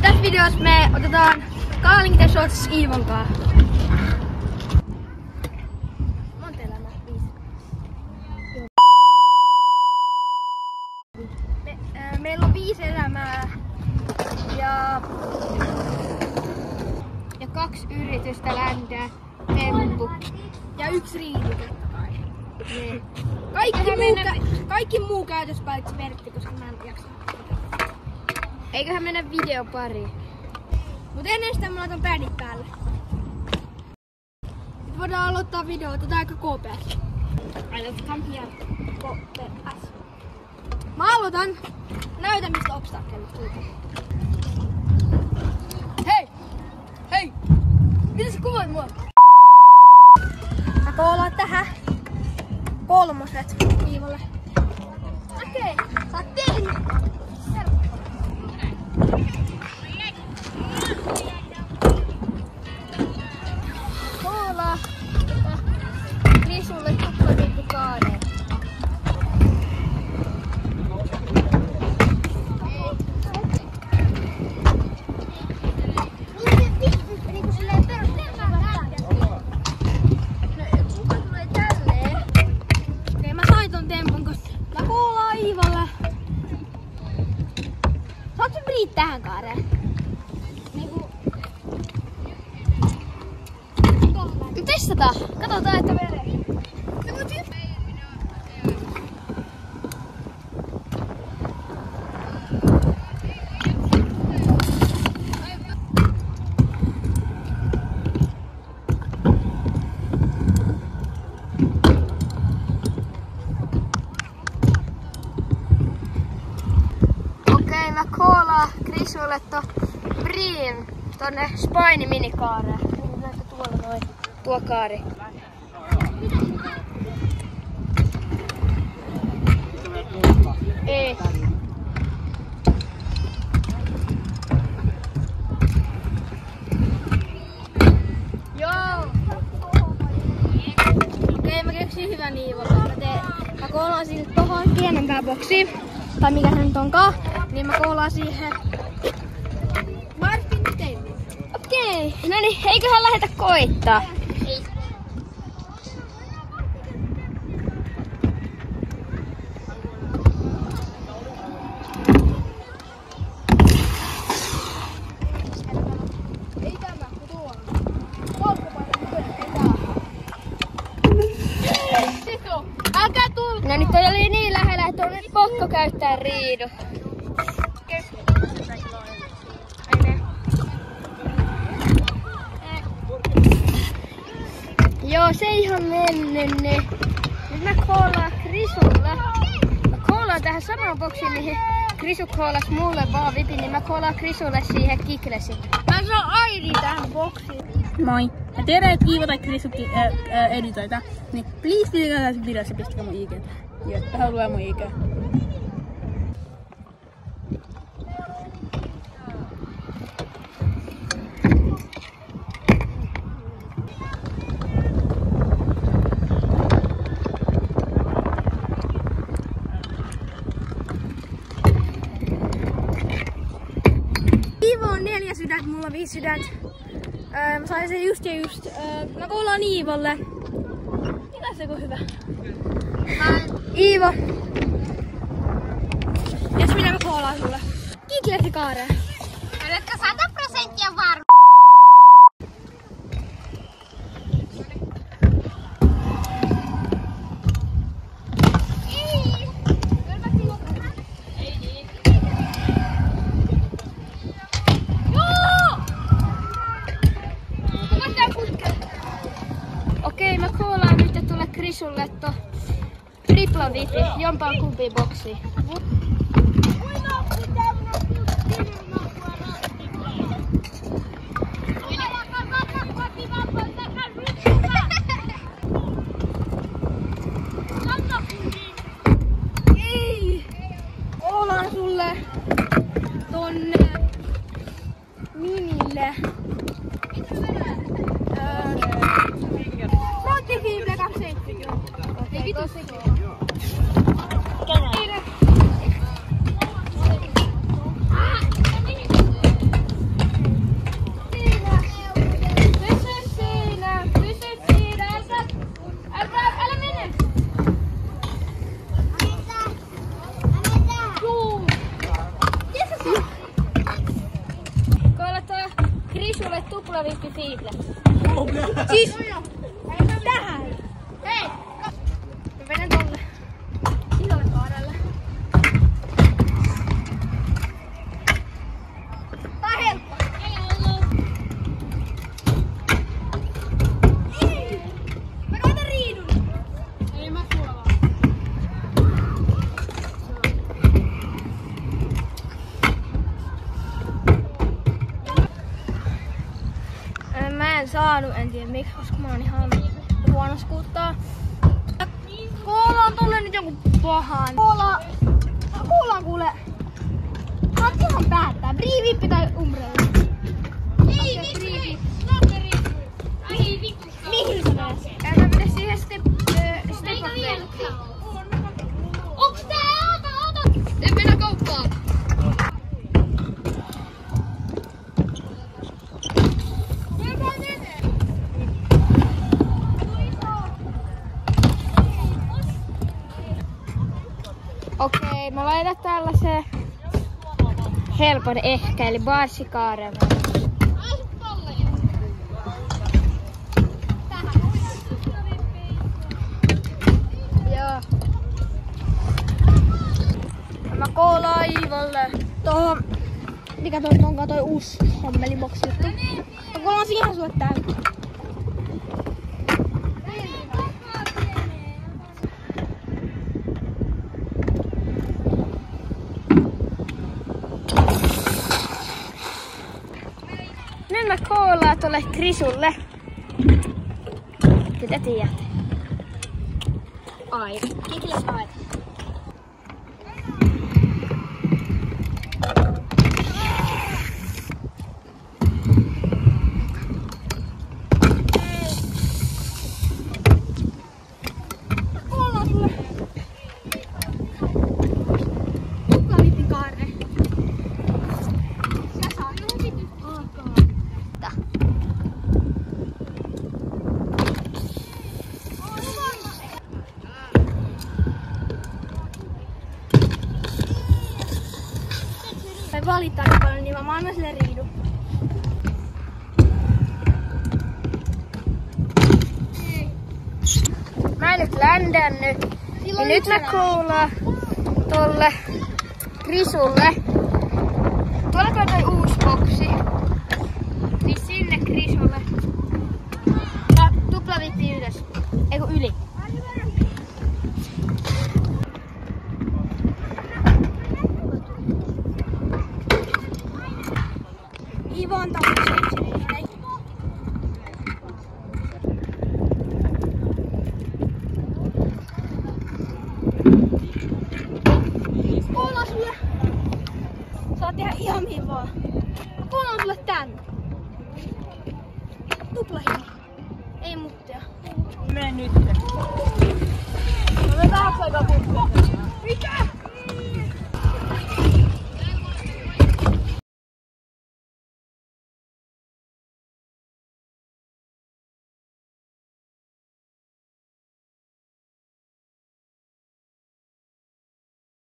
Tässä videossa me otetaan Calling the Shots Iivon kanssa. Monta elämää? 5. Meillä on 5 elämää ja 2 yritystä ländää, temppu ja 1 riidi totta kai. Kaikki muu käytös paitsi Vertti, koska mä en jaksa. Eiköhän mennä videon pariin. Mut ennen sitä mä laitan pädit päälle. Nyt voidaan aloittaa video, otetaan aika KPS. Come here. KPS. Mä aloitan. Näytä mistä obstakkelit tulee. Hei! Hei! Mitä sä kuvaat mua? Mä koolaan tähän 3 Iivolle. Okei, sä oot tehnyt. Koolaa Krisulle tuplaviikku kaadeen. Tähän kaareen. Testataan. Katsotaan, että menee. Okei, mä koolaan Krisulle Briin tonne Spine minikaareen. Tuolla noin. Tuo kaari. Ei. Joo. Okei, mä keksin hyvän Iivolle. Mä koolaan sille tohon pienempään boksiin. Tai mikä se nyt onkaan. Niin mä koolaan siihen. Okei, no niin, eiköhän lähdetä koittaa. Ei. Ei tämä, kun tuolla. Älkää tuu! No nyt toi oli niin lähellä, että on nyt pakko käyttää riidu. Joo, se ihan mennyt. Nyt mä koolaan Krisulle. Mä koolaan tähän samaan boksiin, mihin Krisu koolas mulle vaan vipin, niin mä koolaan Krisulle siihen kiklesiin. Mä saan Airi tähän boksiin. Moi. Mä tiedän, että Iivo tai Krisu editoita. Niin please pitäkää tässä videossa, pistäkää mun IG. Joo, tähän lue mun IG. Iivo on 4 sydäntä, mulla on 5 sydäntä. Mä sain sen just. Mä koolaan Iivolle. Mikä se on hyvä? Iivo. Jos minä mä koolaan sulle. Kiklesi kaareen. Oletko 100% varma? Okei, mä koolaan nyt tuolle Krisulle tripla vipi, jompaan kumpiin boksiin. Ei! Koolaan sulle tonne minille. Multifibre 270. Okei, tosi hyvä. Tuplavippi fiible. Siis tähän. Hei! Mä vedän tolle. Isolle kaarelle. Tää on helppo. Mä koitan riidun. Ei mä suolaa. Mä en saanut, en tiedä miksi, koska mä oon ihan huono skuuttaa. Koola on tullut nyt joku pahan. Koola on kuule. Saat ihan päättää. Briivippi tai umbrella. Ei vittu, snotteri. Ai vittu. Mihin sä menet? Mä menen siihen step Eikä up vieläkään. Onks tää? Ota. En mennä kauppaan. Okei, mä laitan tällaisen helpon ehkä, eli barsikaaren. Joo. Mä koolaan Iivolle tohon, mikä onkaan toi uusi hommeliboksi juttu. Mä koolaan siihen sulle täällä. Nyt mä koolaan tolle Krisulle. Mitä tiedät? Ai, kiitos ai. Koolaan sulle. Tuplavipikaarre. Sä saa johonkin alkaa. Tai valittaa niin paljon, niin mä annan sille riidun. Mä en nyt ländännyt. Ja nyt mä koolaan tolle Krisulle. Tuolla toi uusi boksi. Niin sinne Krisulle. Ja tuplavippi ylös. Eiku yli. Iivo on taas koolaan sulle. Saat tehdä ihan mihin vaan. Koolaan sulle tänne. Tuplahiili. Ei muttia. Mene nyt. No me vähän aikaa puhua. Mikä?